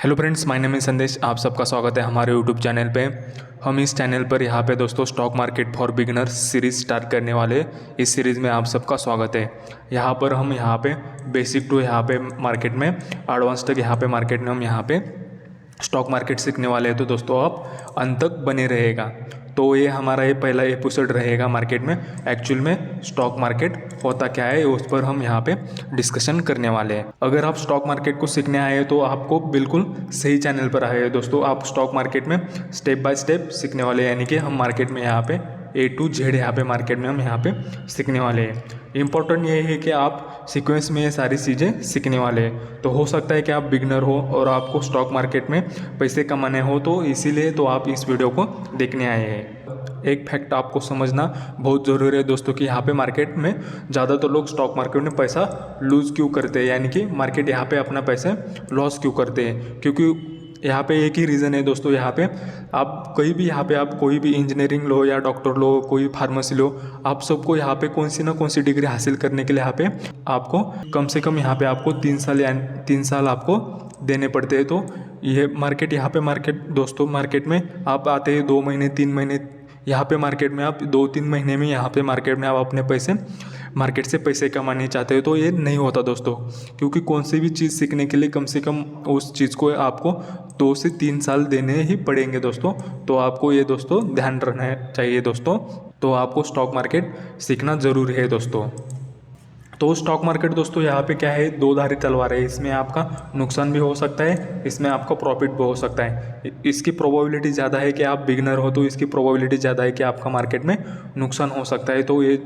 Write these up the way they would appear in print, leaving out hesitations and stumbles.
Hello friends, my name is संदेश। आप सबका स्वागत है हमारे यूट्यूब चैनल पे। हम इस चैनल पर यहाँ पे दोस्तों stock market for beginners series start करने वाले। इस सीरीज़ में आप सबका स्वागत है। यहाँ पर हम यहाँ पे बेसिक टू यहाँ पे मार्केट में एडवांस तक यहाँ पे मार्केट में हम यहाँ पे स्टॉक मार्केट सीखने वाले हैं। तो दोस्तों आप अंत तक बने रहेगा। तो ये हमारा ये पहला एपिसोड रहेगा मार्केट में एक्चुअल में स्टॉक मार्केट होता क्या है उस पर हम यहाँ पे डिस्कशन करने वाले हैं। अगर आप स्टॉक मार्केट को सीखने आए हैं तो आपको बिल्कुल सही चैनल पर आए हैं दोस्तों। आप स्टॉक मार्केट में स्टेप बाय स्टेप सीखने वाले हैं, यानी कि हम मार्केट में यहाँ पे A to Z यहाँ पे मार्केट में हम यहाँ पे सीखने वाले हैं। इम्पोर्टेंट ये है कि आप सीक्वेंस में ये सारी चीज़ें सीखने वाले हैं। तो हो सकता है कि आप बिगनर हो और आपको स्टॉक मार्केट में पैसे कमाने हो, तो इसीलिए तो आप इस वीडियो को देखने आए हैं। एक फैक्ट आपको समझना बहुत ज़रूरी है दोस्तों कि यहाँ पे मार्केट में ज़्यादातर लोग स्टॉक मार्केट में पैसा लूज़ क्यों करते हैं, यानी कि मार्केट यहाँ पे अपना पैसे लॉस क्यों करते हैं। क्योंकि यहाँ पे एक ही रीज़न है दोस्तों। यहाँ पे आप कहीं भी यहाँ पे आप कोई भी इंजीनियरिंग लो या डॉक्टर लो, कोई फार्मेसी लो, आप सबको यहाँ पे कौन सी डिग्री हासिल करने के लिए यहाँ पे आपको कम से कम यहाँ पे आपको 3 साल आपको देने पड़ते हैं। तो ये मार्केट यहाँ पे मार्केट दोस्तों मार्केट में आप आते हैं 2 महीने 3 महीने यहाँ पे मार्केट में आप 2-3 महीने में यहाँ पे मार्केट में आप अपने पैसे मार्केट से पैसे कमाने चाहते हो, तो ये नहीं होता दोस्तों। क्योंकि कौन सी भी चीज़ सीखने के लिए कम से कम उस चीज़ को आपको 2 से 3 साल देने ही पड़ेंगे दोस्तों। तो आपको ये दोस्तों ध्यान रखना चाहिए दोस्तों। तो आपको स्टॉक मार्केट सीखना ज़रूरी है दोस्तों। तो स्टॉक मार्केट दोस्तों यहाँ पे क्या है, दो धारी तलवार है। इसमें आपका नुकसान भी हो सकता है, इसमें आपका प्रॉफिट भी हो सकता है। इसकी प्रोबेबिलिटी ज़्यादा है कि आप बिगनर हो, तो इसकी प्रोबेबिलिटी ज़्यादा है कि आपका मार्केट में नुकसान हो सकता है। तो ये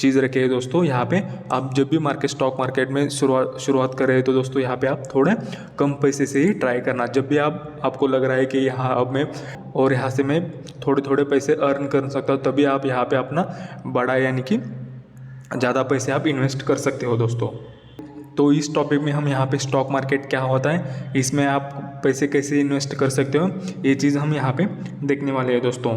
चीज़ रखिए दोस्तों। यहाँ पे आप जब भी स्टॉक मार्केट में शुरुआत कर रहे हैं तो दोस्तों यहाँ पे आप थोड़े कम पैसे से ही ट्राई करना। जब भी आपको लग रहा है कि यहाँ अब मैं और यहाँ से मैं थोड़े पैसे अर्न कर सकता हूँ, तभी आप यहाँ पे अपना बड़ा यानी कि ज़्यादा पैसे आप इन्वेस्ट कर सकते हो दोस्तों। तो इस टॉपिक में हम यहाँ पे स्टॉक मार्केट क्या होता है, इसमें आप पैसे कैसे इन्वेस्ट कर सकते हो, ये चीज़ हम यहाँ पे देखने वाले हैं दोस्तों।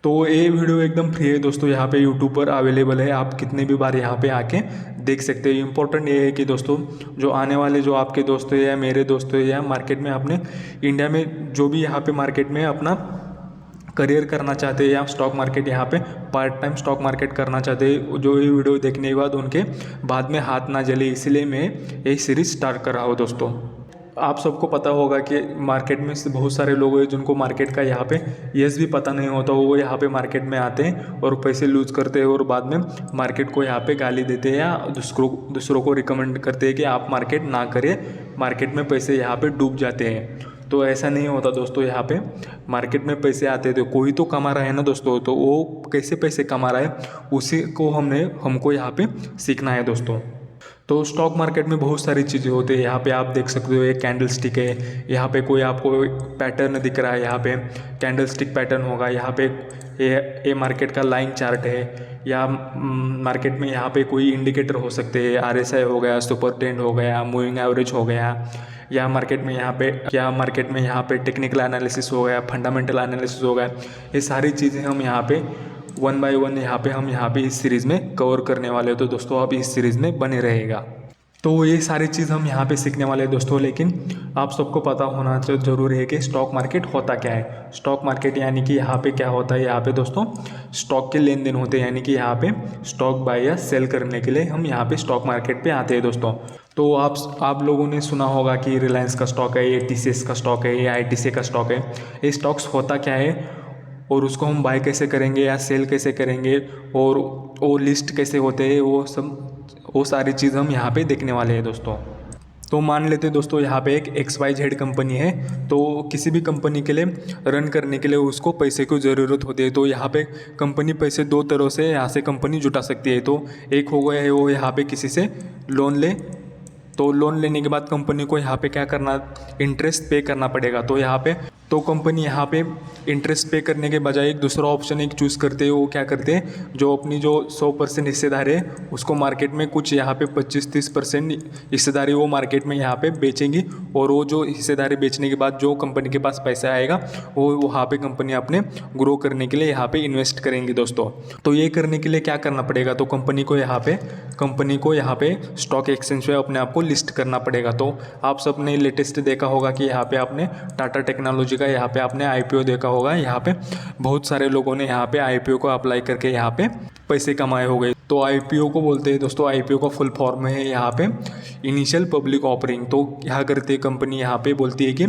तो ये वीडियो एकदम फ्री है दोस्तों, यहाँ पे यूट्यूब पर अवेलेबल है। आप कितने भी बार यहाँ पे आके देख सकते हो। इम्पोर्टेंट ये है कि दोस्तों जो आने वाले जो आपके दोस्त हैं या मेरे दोस्त हैं या मार्केट में आपने इंडिया में जो भी यहाँ पे मार्केट में अपना करियर करना चाहते हैं या स्टॉक मार्केट यहाँ पे पार्ट टाइम स्टॉक मार्केट करना चाहते हैं, जो ये वीडियो देखने के बाद उनके बाद में हाथ ना जले, इसलिए मैं ये सीरीज़ स्टार्ट कर रहा हूँ दोस्तों। आप सबको पता होगा कि मार्केट में बहुत सारे लोग हैं जिनको मार्केट का यहाँ पे यस भी पता नहीं होता। वो यहाँ पे मार्केट में आते हैं और पैसे लूज करते हैं और बाद में मार्केट को यहाँ पे गाली देते हैं या दूसरों को रिकमेंड करते हैं कि आप मार्केट ना करें, मार्केट में पैसे यहाँ पे डूब जाते हैं। तो ऐसा नहीं होता दोस्तों। यहाँ पे मार्केट में पैसे आते थे, कोई तो कमा रहा है ना दोस्तों। तो वो कैसे पैसे कमा रहा है उसी को हमको यहाँ पे सीखना है दोस्तों। तो स्टॉक मार्केट में बहुत सारी चीज़ें होती है। यहाँ पे आप देख सकते हो एक कैंडल स्टिक है, यहाँ पे कोई आपको पैटर्न दिख रहा है, यहाँ पे कैंडल स्टिक पैटर्न होगा। यहाँ पे ये मार्केट का लाइन चार्ट है, या मार्केट में यहाँ पे कोई इंडिकेटर हो सकते हैं, RSI हो गया, सुपर ट्रेंड हो गया, मूविंग एवरेज हो गया, या मार्केट में यहाँ पे टेक्निकल एनालिसिस हो गया, फंडामेंटल एनालिसिस हो गया। ये सारी चीज़ें हम यहाँ पे 1 बाय 1 यहाँ पे इस सीरीज़ में कवर करने वाले हो। तो दोस्तों आप इस सीरीज़ में बने रहेगा। तो ये सारी चीज़ हम यहाँ पे सीखने वाले हैं दोस्तों। लेकिन आप सबको पता होना ज़रूरी है कि स्टॉक मार्केट होता क्या है। स्टॉक मार्केट यानी कि यहाँ पे क्या होता है, यहाँ पे दोस्तों स्टॉक के लेन देन होते हैं, यानी कि यहाँ पे स्टॉक बाय या सेल करने के लिए हम यहाँ पे स्टॉक मार्केट पे आते हैं दोस्तों। तो आप लोगों ने सुना होगा कि रिलायंस का स्टॉक है, ये TCS का स्टॉक है, ये ITC का स्टॉक है। ये स्टॉक्स होता क्या है और उसको हम बाय कैसे करेंगे या सेल कैसे करेंगे और वो लिस्ट कैसे होते हैं, वो सारी चीज़ हम यहाँ पे देखने वाले हैं दोस्तों। तो मान लेते हैं दोस्तों यहाँ पे एक XYZ कंपनी है। तो किसी भी कंपनी के लिए रन करने के लिए उसको पैसे की ज़रूरत होती है। तो यहाँ पे कंपनी पैसे 2 तरह से यहाँ से कंपनी जुटा सकती है। तो एक हो गया है वो यहाँ पे किसी से लोन ले, तो लोन लेने के बाद कंपनी को यहाँ पे क्या करना, इंटरेस्ट पे करना पड़ेगा। तो यहाँ पे तो कंपनी यहाँ पे इंटरेस्ट पे करने के बजाय एक दूसरा ऑप्शन एक चूज़ करते हैं। वो क्या करते हैं, जो अपनी जो 100% हिस्सेदार है उसको मार्केट में कुछ यहाँ पे 25-30% हिस्सेदारी वो मार्केट में यहाँ पे बेचेंगी, और वो जो हिस्सेदारी बेचने के बाद जो कंपनी के पास पैसा आएगा वो वहाँ पे कंपनी अपने ग्रो करने के लिए यहाँ पे इन्वेस्ट करेंगी दोस्तों। तो ये करने के लिए क्या करना पड़ेगा, तो कंपनी को यहाँ पे स्टॉक एक्सचेंज पे अपने आप को लिस्ट करना पड़ेगा। तो आप सबने लेटेस्ट देखा होगा कि यहाँ पे आपने टाटा टेक्नोलॉजी का यहाँ पे आपने आईपीओ देखा होगा। यहाँ पे बहुत सारे लोगों ने यहाँ पे आईपीओ को अप्लाई करके यहाँ पे पैसे कमाए हो गए। तो आईपीओ को बोलते हैं दोस्तों, आईपीओ का फुल फॉर्म है यहाँ पे इनिशियल पब्लिक ऑफरिंग। तो क्या करती है कंपनी, यहाँ पे बोलती है कि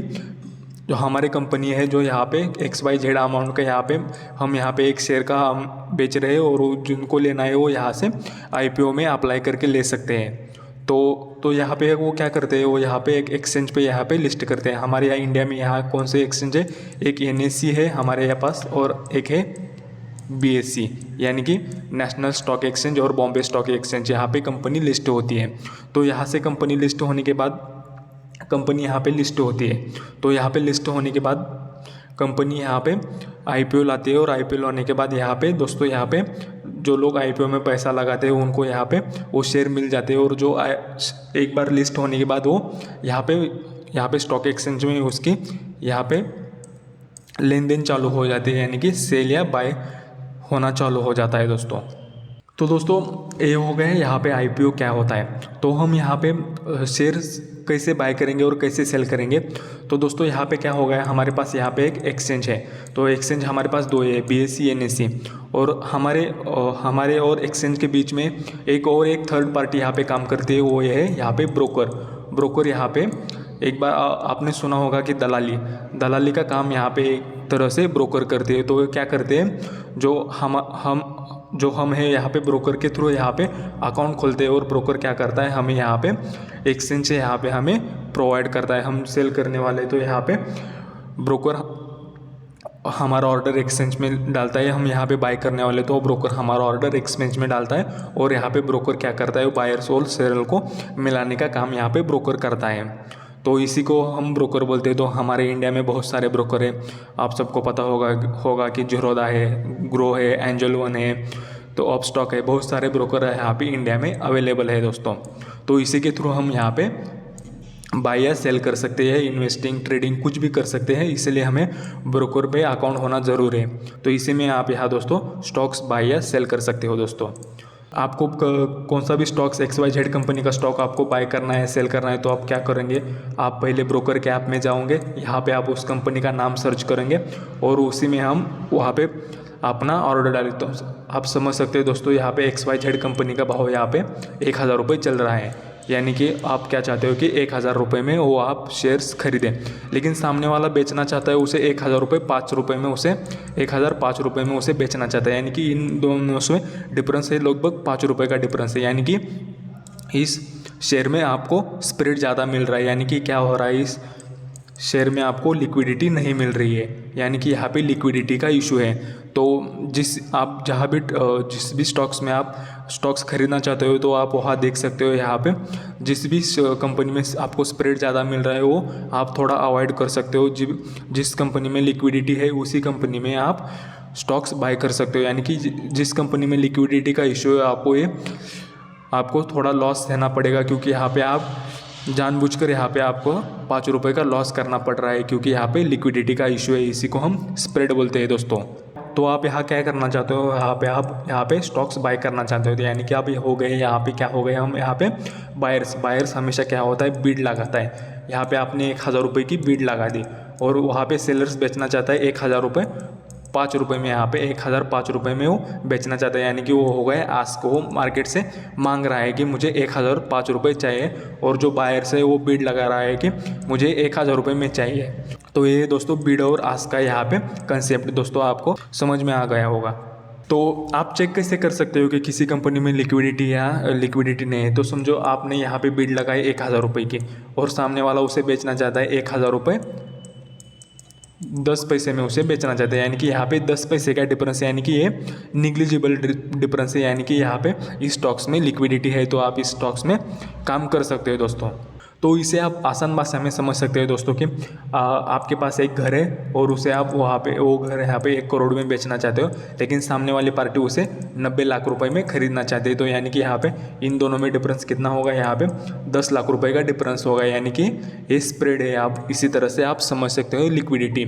जो हमारी कंपनी है जो यहाँ पे XYZ अमाउंट का यहाँ पे हम यहाँ पे एक शेयर का हम बेच रहे हैं, और जिनको लेना है वो यहाँ से आईपीओ में अप्लाई करके ले सकते हैं। तो यहाँ पे वो क्या करते हैं, वो यहाँ पे एक एक्सचेंज पे यहाँ पे लिस्ट करते हैं। हमारे यहाँ इंडिया में यहाँ कौन से एक्सचेंज है, एक NSE है हमारे यहाँ पास, और एक है BSE यानी कि नेशनल स्टॉक एक्सचेंज, और बॉम्बे स्टॉक एक्सचेंज। यहाँ पे कंपनी लिस्ट होती है। तो यहाँ से कंपनी लिस्ट होने के बाद कंपनी यहाँ पे लिस्ट होती है। तो यहाँ पे लिस्ट होने के बाद कंपनी यहाँ पे आईपीओ लाती है, और आईपीओ लाने के बाद यहाँ पे दोस्तों यहाँ पे जो लोग आईपीओ में पैसा लगाते हैं उनको यहाँ पे वो शेयर मिल जाते हैं, और जो एक बार लिस्ट होने के बाद वो यहाँ पे स्टॉक एक्सचेंज में उसकी यहाँ पे लेन देन चालू हो जाती है, यानी कि सेल या बाय होना चालू हो जाता है दोस्तों। तो दोस्तों ये हो गए यहाँ पे आईपीओ क्या होता है। तो हम यहाँ पे शेयर्स कैसे बाय करेंगे और कैसे सेल करेंगे। तो दोस्तों यहाँ पे क्या हो गया, हमारे पास यहाँ पे एक एक्सचेंज है। तो एक्सचेंज हमारे पास दो है, BSE NSE, और हमारे और एक्सचेंज के बीच में एक थर्ड पार्टी यहाँ पे काम करती है, वो ये है यहाँ पे ब्रोकर। यहाँ पे एक बार आपने सुना होगा कि दलाली का काम यहाँ पे एक तरह से ब्रोकर करते हैं। तो क्या करते हैं, जो हम हैं यहाँ पे ब्रोकर के थ्रू यहाँ पे अकाउंट खोलते हैं, और ब्रोकर क्या करता है, हमें यहाँ पे एक्सचेंज से यहाँ पे हमें प्रोवाइड करता है। हम सेल करने वाले, तो यहाँ पे ब्रोकर हमारा ऑर्डर एक्सचेंज में डालता है। हम यहाँ पे बाय करने वाले, तो ब्रोकर हमारा ऑर्डर एक्सचेंज में डालता है, और यहाँ पे ब्रोकर क्या करता है, बायर्स और सेलर को मिलाने का काम यहाँ पे ब्रोकर करता है। तो इसी को हम ब्रोकर बोलते हैं। तो हमारे इंडिया में बहुत सारे ब्रोकर हैं, आप सबको पता होगा कि ज़ीरोधा है, ग्रो है, एंजल वन है, तो अपस्टॉक है, बहुत सारे ब्रोकर है यहाँ पे इंडिया में अवेलेबल है दोस्तों। तो इसी के थ्रू हम यहाँ पे बाय या सेल कर सकते हैं, इन्वेस्टिंग, ट्रेडिंग कुछ भी कर सकते हैं। इसलिए हमें ब्रोकर पे अकाउंट होना ज़रूरी है। तो इसी में आप यहाँ दोस्तों स्टॉक्स बाय या सेल कर सकते हो दोस्तों। आपको कौन सा भी स्टॉक्स XYZ कंपनी का स्टॉक आपको बाय करना है, सेल करना है, तो आप क्या करेंगे, आप पहले ब्रोकर के ऐप में जाओगे, यहाँ पे आप उस कंपनी का नाम सर्च करेंगे, और उसी में हम वहाँ पे अपना ऑर्डर डालें। तो आप समझ सकते हो दोस्तों, यहाँ पे XYZ कंपनी का भाव यहाँ पे 1000 रुपये चल रहा है। यानी कि आप क्या चाहते हो कि 1000 रुपये में वो आप शेयर्स खरीदें, लेकिन सामने वाला बेचना चाहता है उसे 1000 रुपये 5 रुपये में, उसे 1005 रुपये में उसे बेचना चाहता है। यानी कि इन दोनों में डिफरेंस है, लगभग 5 रुपये का डिफरेंस है। यानी कि इस शेयर में आपको स्प्रेड ज़्यादा मिल रहा है। यानी कि क्या हो रहा है, इस शेयर में आपको लिक्विडिटी नहीं मिल रही है, यानी कि यहाँ पे लिक्विडिटी का इशू है। तो जिस भी स्टॉक्स में आप स्टॉक्स खरीदना चाहते हो, तो आप वहाँ देख सकते हो, यहाँ पे जिस भी कंपनी में आपको स्प्रेड ज़्यादा मिल रहा है वो आप थोड़ा अवॉइड कर सकते हो। जिस कंपनी में लिक्विडिटी है उसी कंपनी में आप स्टॉक्स बाय कर सकते हो। यानी कि जिस कंपनी में लिक्विडिटी का इशू है आपको थोड़ा लॉस सहना पड़ेगा, क्योंकि यहाँ पे आप जानबूझकर यहाँ पे आपको 5 रुपये का लॉस करना पड़ रहा है, क्योंकि यहाँ पे लिक्विडिटी का इशू है। इसी को हम स्प्रेड बोलते हैं दोस्तों। तो आप यहाँ क्या करना चाहते हो, यहाँ पे स्टॉक्स बाय करना चाहते हो, तो यानी कि आप हो गए यहाँ पे क्या हो गए, हम यहाँ पे बायर्स हमेशा क्या होता है, बीड लगाता है। यहाँ पे आपने 1000 रुपये की बीड लगा दी, और वहाँ पे सेलर्स बेचना चाहता है 1000 रुपये 5 रुपये में, यहाँ पे 1005 रुपये में वो बेचना चाहता है। यानी कि वो हो गए आस्क, वो मार्केट से मांग रहा है कि मुझे 1005 रुपये चाहिए, और जो बायर्स है वो बीड लगा रहा है कि मुझे 1000 रुपये में चाहिए। तो ये दोस्तों बीड और आस्क का यहाँ पे कंसेप्ट दोस्तों आपको समझ में आ गया होगा। तो आप चेक कैसे कर सकते हो कि किसी कंपनी में लिक्विडिटी या लिक्विडिटी नहीं है। तो समझो आपने यहाँ पे बीड लगाई 1000 रुपये की, और सामने वाला उसे बेचना चाहता है 1000 रुपये 10 पैसे में उसे बेचना चाहते हैं। यानी कि यहाँ पे 10 पैसे का डिफरेंस है, यानी कि ये निग्लिजिबल डिफरेंस है। यानी कि यहाँ पे इस स्टॉक्स में लिक्विडिटी है, तो आप इस स्टॉक्स में काम कर सकते हो दोस्तों। तो इसे आप आसान भाषा में समझ सकते हैं दोस्तों कि आपके पास एक घर है और उसे आप वहाँ पे वो घर यहाँ पे 1 करोड़ में बेचना चाहते हो, लेकिन सामने वाली पार्टी उसे 90 लाख रुपए में खरीदना चाहती है। तो यानी कि यहाँ पे इन दोनों में डिफरेंस कितना होगा, यहाँ पे 10 लाख रुपए का डिफरेंस होगा, यानी कि ये स्प्रेड है। आप इसी तरह से आप समझ सकते हो लिक्विडिटी।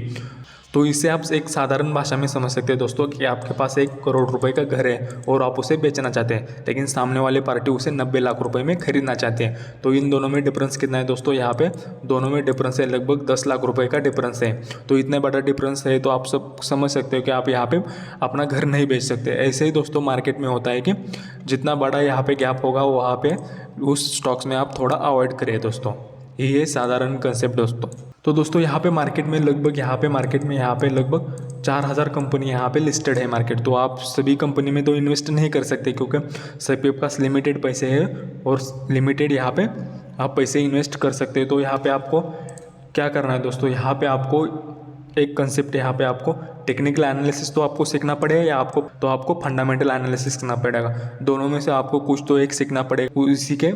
तो इसे आप एक साधारण भाषा में समझ सकते हैं दोस्तों कि आपके पास 1 करोड़ रुपए का घर है और आप उसे बेचना चाहते हैं, लेकिन सामने वाली पार्टी उसे 90 लाख रुपए में खरीदना चाहते हैं। तो इन दोनों में डिफरेंस कितना है दोस्तों, यहाँ पे दोनों में डिफरेंस है लगभग 10 लाख रुपए का डिफरेंस है। तो इतना बड़ा डिफरेंस है तो आप सब समझ सकते हो कि आप यहाँ पे अपना घर नहीं बेच सकते। ऐसे ही दोस्तों मार्केट में होता है कि जितना बड़ा यहाँ पे गैप होगा वहाँ पे उस स्टॉक्स में आप थोड़ा अवॉइड करें दोस्तों। यही है साधारण कंसेप्ट दोस्तों। तो दोस्तों यहाँ पे मार्केट में लगभग 4000 कंपनी यहाँ पे लिस्टेड है मार्केट। तो आप सभी कंपनी में तो इन्वेस्ट नहीं कर सकते क्योंकि सभी के पास लिमिटेड पैसे हैं और लिमिटेड यहाँ पे आप पैसे इन्वेस्ट कर सकते हैं। तो यहाँ पे आपको क्या करना है दोस्तों, यहाँ पे आपको एक कंसेप्ट, यहाँ पे आपको टेक्निकल एनालिसिस तो आपको सीखना पड़ेगा या आपको फंडामेंटल एनालिसिस सीखना पड़ेगा। दोनों में से आपको कुछ तो एक सीखना पड़ेगा। इसी के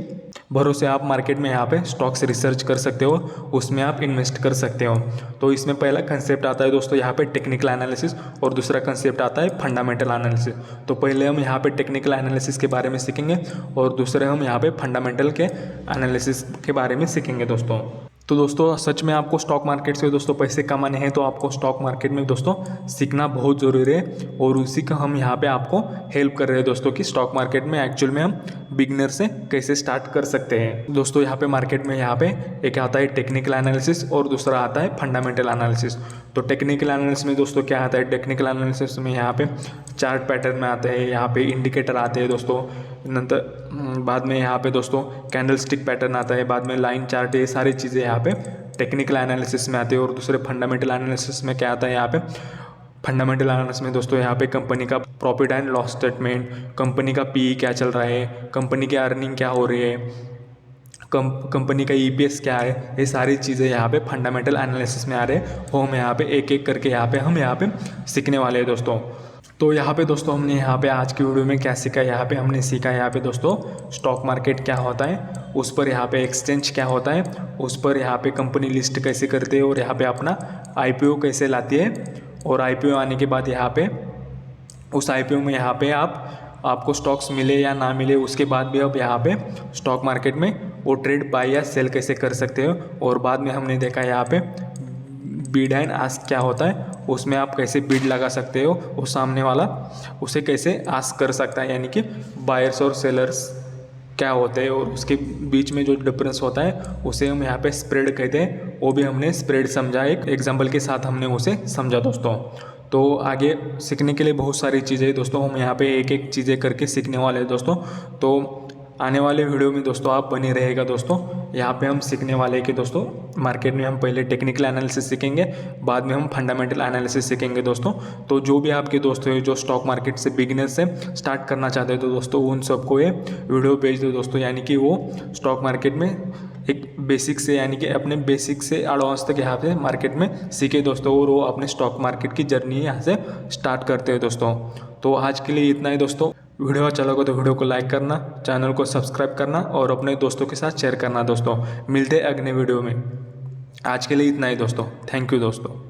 भरोसे आप मार्केट में यहाँ पे स्टॉक्स रिसर्च कर सकते हो, उसमें आप इन्वेस्ट कर सकते हो। तो इसमें पहला कंसेप्ट आता है दोस्तों यहाँ पे टेक्निकल एनालिसिस और दूसरा कंसेप्ट आता है फंडामेंटल एनालिसिस। तो पहले हम यहाँ पे टेक्निकल एनालिसिस के बारे में सीखेंगे और दूसरे हम यहाँ पे फंडामेंटल के एनालिसिस के बारे में सीखेंगे दोस्तों। तो दोस्तों सच में आपको स्टॉक मार्केट से दोस्तों पैसे कमाने हैं तो आपको स्टॉक मार्केट में दोस्तों सीखना बहुत ज़रूरी है और उसी का हम यहाँ पे आपको हेल्प कर रहे हैं दोस्तों कि स्टॉक मार्केट में एक्चुअल में हम बिगनर से कैसे स्टार्ट कर सकते हैं। दोस्तों यहाँ पे मार्केट में यहाँ पे एक आता है टेक्निकल एनालिसिस और दूसरा आता है फंडामेंटल एनालिसिस। तो टेक्निकल एनालिसिस में दोस्तों क्या आता है, टेक्निकल एनालिसिस में यहाँ पे चार्ट पैटर्न में आते हैं, यहाँ पे इंडिकेटर आते हैं दोस्तों, नंतर बाद में यहाँ पे दोस्तों कैंडल स्टिक पैटर्न आता है, बाद में लाइन चार्ट, ये सारी चीज़ें यहाँ पे टेक्निकल एनालिसिस में आती है। और दूसरे फंडामेंटल एनालिसिस में क्या आता है, यहाँ पे फंडामेंटल एनालिसिस में दोस्तों यहाँ पे कंपनी का profit and loss statement, company का पीई क्या चल रहा है, कंपनी की अर्निंग क्या हो रही है, कंपनी का ईपीएस क्या है, ये सारी चीज़ें यहाँ पे फंडामेंटल एनालिसिस में आ रहे हैं। वो हम यहाँ पे एक एक करके हम यहाँ पे सीखने वाले हैं दोस्तों। तो यहाँ पे दोस्तों हमने यहाँ पे आज की वीडियो में क्या सीखा, यहाँ पे हमने सीखा यहाँ पे दोस्तों स्टॉक मार्केट क्या होता है, उस पर यहाँ पे एक्सचेंज क्या होता है, उस पर यहाँ पे कंपनी लिस्ट कैसे करते हैं और यहाँ पे अपना आईपीओ कैसे लाती है, और आईपीओ आने के बाद यहाँ पे उस आईपीओ में यहाँ पे आपको स्टॉक्स मिले या ना मिले उसके बाद भी अब यहाँ पे स्टॉक मार्केट में वो ट्रेड बाय या सेल कैसे कर सकते हो। और बाद में हमने देखा यहाँ पे बीड एंड आस्क क्या होता है, उसमें आप कैसे बीड लगा सकते हो, वो सामने वाला उसे कैसे आस्क कर सकता है, यानी कि बायर्स और सेलर्स क्या होते हैं और उसके बीच में जो डिफरेंस होता है उसे हम यहाँ पे स्प्रेड कहते हैं। वो भी हमने स्प्रेड समझा, एक एग्जांपल के साथ हमने उसे समझा दोस्तों। तो आगे सीखने के लिए बहुत सारी चीज़ें दोस्तों, हम यहाँ पे एक एक चीज़ें करके सीखने वाले हैं दोस्तों। तो आने वाले वीडियो में दोस्तों आप बने रहेगा दोस्तों। यहाँ पे हम सीखने वाले हैं कि दोस्तों मार्केट में हम पहले टेक्निकल एनालिसिस सीखेंगे, बाद में हम फंडामेंटल एनालिसिस सीखेंगे दोस्तों। तो जो भी आपके दोस्त हैं जो स्टॉक मार्केट से बिगिनर से स्टार्ट करना चाहते हैं तो दोस्तों उन सबको ये वीडियो भेज दो दोस्तों, यानी कि वो स्टॉक मार्केट में एक बेसिक से यानी कि अपने बेसिक से एडवांस तक यहाँ पे मार्केट में सीखे दोस्तों, और वो अपने स्टॉक मार्केट की जर्नी यहाँ से स्टार्ट करते हैं दोस्तों। तो आज के लिए इतना ही दोस्तों। वीडियो अच्छा लगा तो वीडियो को लाइक करना, चैनल को सब्सक्राइब करना और अपने दोस्तों के साथ शेयर करना दोस्तों। मिलते हैं अगले वीडियो में। आज के लिए इतना ही दोस्तों। थैंक यू दोस्तों।